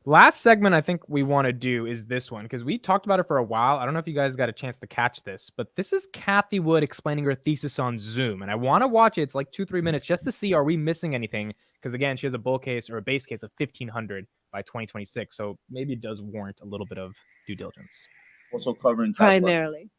Last segment I think we want to do is this one because we talked about it for a while. I don't know if you guys got a chance to catch this, but this is Cathie Wood explaining her thesis on Zoom. And I want to watch it. It's like 2-3 minutes just to see, are we missing anything? Because again, she has a bull case or a base case of 1,500 by 2026. So maybe it does warrant a little bit of due diligence. Also covering Tesla.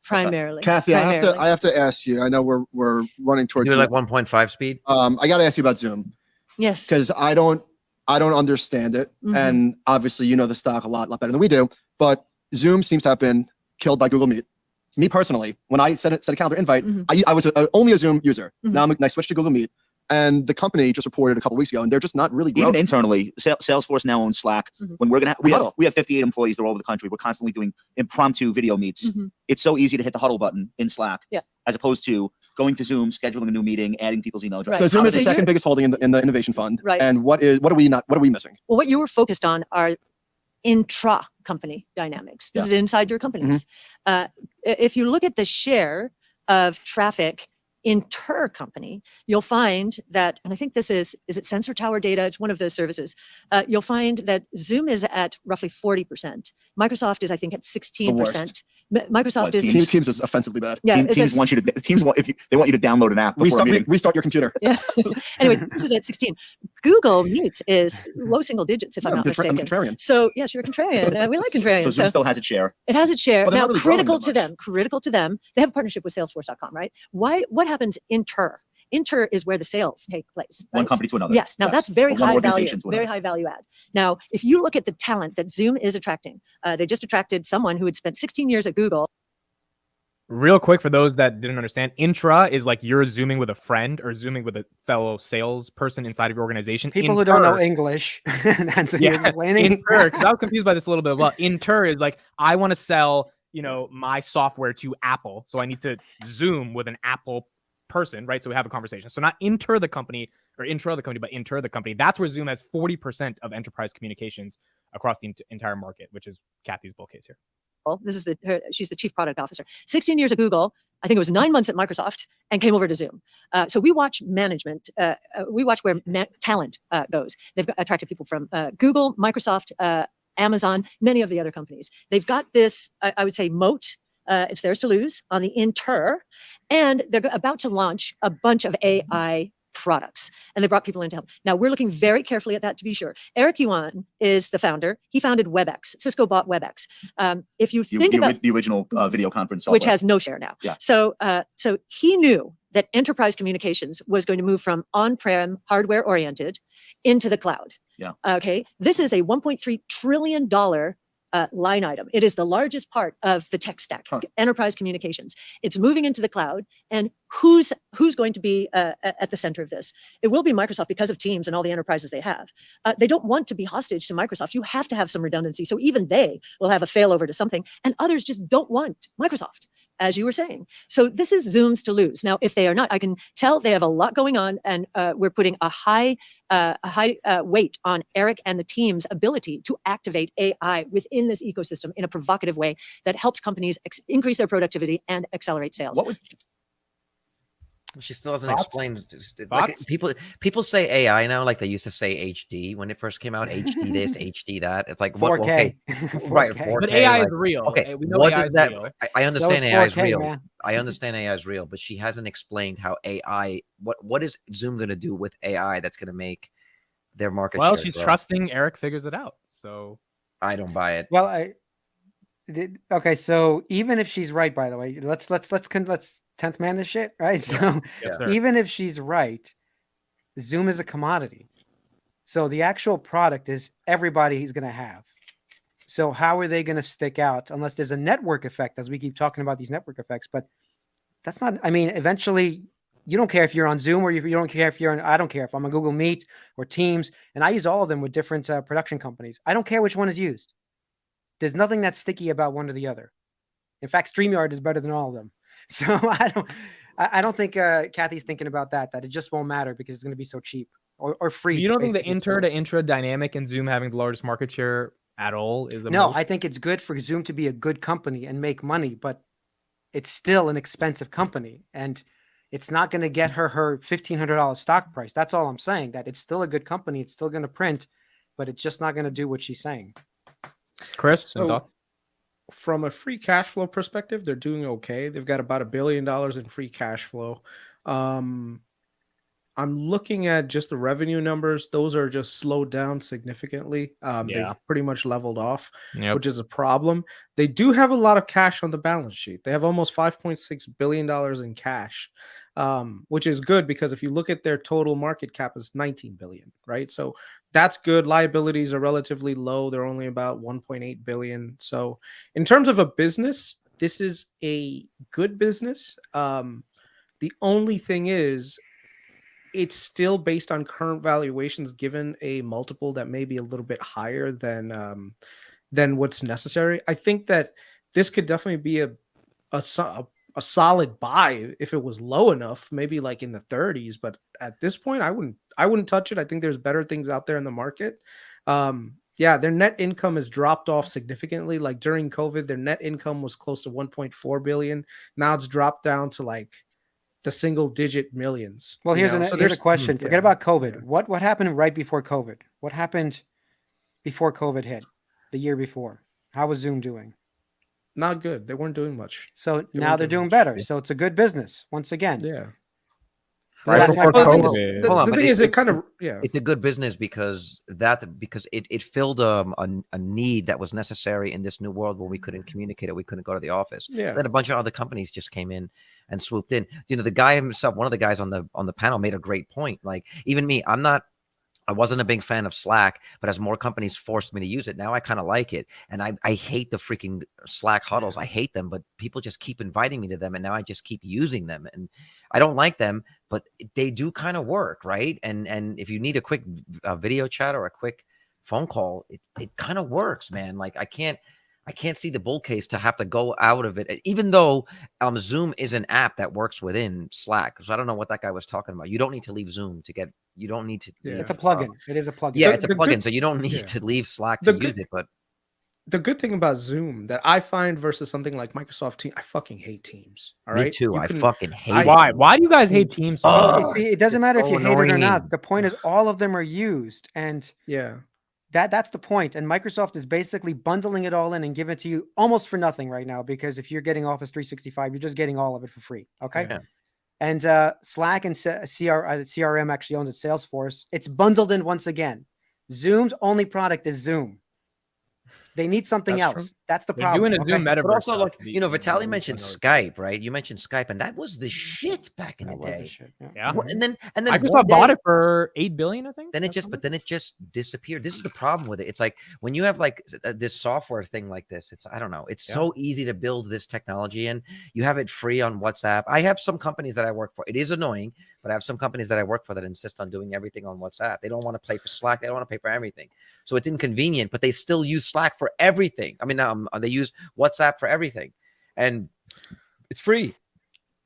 Primarily. Cathie, I have to ask you. I know we're running towards do like 1.5 speed. I got to ask you about Zoom. Yes. Because I don't understand it. And obviously, you know the stock a lot better than we do. But Zoom seems to have been killed by Google Meet. Me personally, when I sent a calendar invite, I was only a Zoom user. Now I switched to Google Meet. And the company just reported a couple weeks ago, and they're just not really growing. Even internally, Salesforce now owns Slack. When we're gonna, we have 58 employees. They're all over the country. We're constantly doing impromptu video meets. It's so easy to hit the huddle button in Slack, as opposed to going to Zoom, scheduling a new meeting, adding people's email addresses. So Zoom is the second biggest holding in the innovation fund. Right. And what are we missing? Well, what you were focused on are intra-company dynamics. This is inside your companies. If you look at the share of traffic inter-company, you'll find that, and I think this is it Sensor Tower data? It's one of those services. You'll find that Zoom is at roughly 40%. Microsoft is, I think, at 16%. Microsoft is Teams is offensively bad. Yeah, Teams want you to they want you to download an app. Restart your computer. Yeah. Anyway, this is at 16. Google Meet is low single digits, if I'm not mistaken. I'm contrarian. So yes, you're a contrarian. We like contrarian. So Zoom still has its share. It has its share. Now, really critical to them. They have a partnership with Salesforce.com, right? What happens inter? Inter is where the sales take place. Right? One company to another. Yes. Now that's very high value, very high value add. Now, if you look at the talent that Zoom is attracting, they just attracted someone who had spent 16 years at Google. Real quick, for those that didn't understand, intra is like you're Zooming with a friend or Zooming with a fellow salesperson inside of your organization. People who don't know English. That's what you're explaining. Inter, because I was confused by this a little bit. Well, inter is like, I want to sell, my software to Apple. So I need to Zoom with an Apple person, right? So we have a conversation. So not inter the company or intro the company, but inter the company. That's where Zoom has 40% of enterprise communications across the entire market, which is Cathie's bull case here. This is she's the chief product officer. 16 years at Google. I think it was 9 months at Microsoft, and came over to Zoom. So we watch management. We watch where talent goes. They've attracted people from Google, Microsoft, Amazon, many of the other companies. They've got this, I would say, moat. It's theirs to lose on the inter, and they're about to launch a bunch of AI products, and they brought people in to help. Now we're looking very carefully at that to be sure. Eric Yuan is the founder. He founded WebEx. Cisco bought WebEx. If you think about the original video conference software, which has no share now. Yeah. So he knew that enterprise communications was going to move from on-prem hardware oriented into the cloud. Yeah. Okay. This is a $1.3 trillion line item. It is the largest part of the tech stack, enterprise communications. It's moving into the cloud, and who's going to be at the center of this? It will be Microsoft because of Teams and all the enterprises they have. They don't want to be hostage to Microsoft. You have to have some redundancy. So even they will have a failover to something, and others just don't want Microsoft, as you were saying. So this is Zoom's to lose. Now, if they are not, I can tell they have a lot going on, and we're putting a high weight on Eric and the team's ability to activate AI within this ecosystem in a provocative way that helps companies increase their productivity and accelerate sales. She still hasn't explained. Like, people say AI now, like they used to say HD when it first came out. HD this, HD that. It's like what? 4K. Okay, right? 4K. But AI is real. Okay, we know what AI is that? real. I understand So is AI is 4K, real. man. I understand AI is real, but she hasn't explained how AI. What is Zoom going to do with AI that's going to make their market? Well, share she's grow? trusting Eric figures it out. So I don't buy it. Well, okay. So even if she's right, by the way, let's 10th man this shit, right? So yes, sir. even if she's right, Zoom is a commodity. So the actual product is everybody he's going to have. So how are they going to stick out unless there's a network effect, as we keep talking about these network effects? But that's not, I mean, eventually you don't care if you're on Zoom or you don't care if you're on, I don't care if I'm on Google Meet or Teams, and I use all of them with different production companies. I don't care which one is used. There's nothing that's sticky about one or the other. In fact, StreamYard is better than all of them. So I don't think Cathie's thinking about that it just won't matter because it's going to be so cheap or free. You don't think the inter to intra dynamic in Zoom having the largest market share at all is No, I think it's good for Zoom to be a good company and make money, but it's still an expensive company, and it's not going to get her $1,500 stock price. That's all I'm saying, that it's still a good company. It's still going to print, but it's just not going to do what she's saying. Chris, So- some thoughts? From a free cash flow perspective, they're doing okay. They've got about $1 billion in free cash flow. I'm looking at just the revenue numbers. Those are just slowed down significantly. Yeah. They've pretty much leveled off, Yep. which is a problem. They do have a lot of cash on the balance sheet. They have almost $5.6 billion in cash, which is good because if you look at their total market cap is 19 billion, right? So that's good. Liabilities are relatively low. They're only about 1.8 billion. So in terms of a business, this is a good business. The only thing is, it's still based on current valuations, given a multiple that may be a little bit higher than what's necessary. I think that this could definitely be a solid buy if it was low enough, maybe like in the 30s. But at this point, I wouldn't touch it. I think there's better things out there in the market. Yeah, their net income has dropped off significantly. Like during COVID, their net income was close to 1.4 billion. Now it's dropped down to like the single digit millions. Well, here's there's a question. Forget yeah, about COVID. yeah. What happened right before COVID? What happened before COVID hit the year before? How was Zoom doing? Not good. They weren't doing much. So now weren't they're doing doing much. better. So it's a good business once again. Yeah. Right That's before my Well, point. COVID. the Hold on, the but thing it- is, it- it kind of, yeah. It's a good business because it filled a need that was necessary in this new world where we couldn't communicate it. We couldn't go to the office. Yeah. Then a bunch of other companies just came in and swooped in. You know, the guy himself, one of the guys on the panel made a great point. Like even me, I wasn't a big fan of Slack, but as more companies forced me to use it, now I kind of like it. And I hate the freaking Slack huddles. I hate them, but people just keep inviting me to them. And now I just keep using them. And I don't like them, but they do kind of work, right? And if you need a quick video chat or a quick phone call, it kind of works, man. Like I can't see the bull case to have to go out of it, even though Zoom is an app that works within Slack. So I don't know what that guy was talking about. You don't need to leave Zoom to get. You don't need to. Yeah. It's a plugin. It is a plugin. Yeah, it's a The plugin, good- so you don't need yeah. to leave Slack The to use good- it. But The good thing about Zoom that I find versus something like Microsoft Teams, I fucking hate Teams. All me right. too. You I can- fucking hate. Why? Why do you guys hate Teams? so Oh, much? You see, it doesn't matter if so you hate it or not. annoying. The point is all of them are used, and Yeah. that's the point. And Microsoft is basically bundling it all in and giving it to you almost for nothing right now, because if you're getting Office 365, you're just getting all of it for free. Okay. Yeah. And Slack and CRM actually owns it, Salesforce. It's bundled in once again. Zoom's only product is Zoom. They need something That's else. true. That's the They're problem. doing a Zoom But metaverse. also, stuff like to be- you know, Vitaly to mentioned know. Skype, right? You mentioned Skype, and that was the shit back in the That was the day. shit, Yeah. And then one Microsoft bought day- it for $8 billion, I think. Then it That's just disappeared. This is the problem with it. It's like when you have like this software thing like this, it's, I don't know, it's so easy to build this technology, and you have it free on WhatsApp. I have some companies that I work for. It is annoying, but I have some companies that I work for that insist on doing everything on WhatsApp. They don't want to pay for Slack. They don't want to pay for everything. So it's inconvenient, but they still use Slack for everything. I mean, they use WhatsApp for everything, and it's free.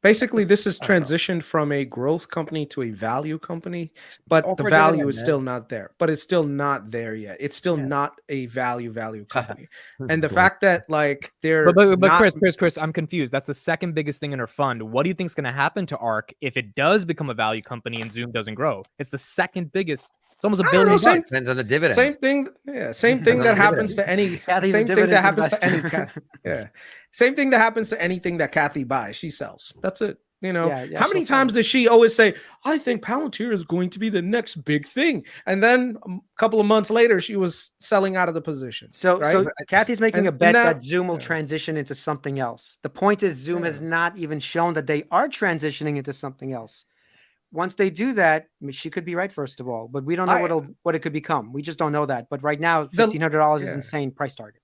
Basically, this has transitioned from a growth company to a value company, but all the for value dividend, is man. still not there. But it's still not there yet. It's still not a value company. And the fact that like they're But not, Chris, I'm confused. That's the second biggest thing in our fund. What do you think is going to happen to ARC if it does become a value company and Zoom doesn't grow? It's the second biggest. It's almost $1 I don't billion. know, same- Depends on the dividend. same thing. Yeah, same thing that happens to any. Cathie's a Same thing that dividends happens to any. investor. Yeah, same thing that happens to anything that Cathie buys. She sells. That's it. You know, Yeah, how many she'll sell times does she always say, I think Palantir is going to be the next big thing? And then a couple of months later, she was selling out of the position. So right? Kathy's making a And bet that- that Zoom will yeah. transition into something else. The point is Zoom has not even shown that they are transitioning into something else. Once they do that, I mean, she could be right, first of all, but we don't know what it could become. We just don't know that. But right now, $1,500 is yeah. insane price target.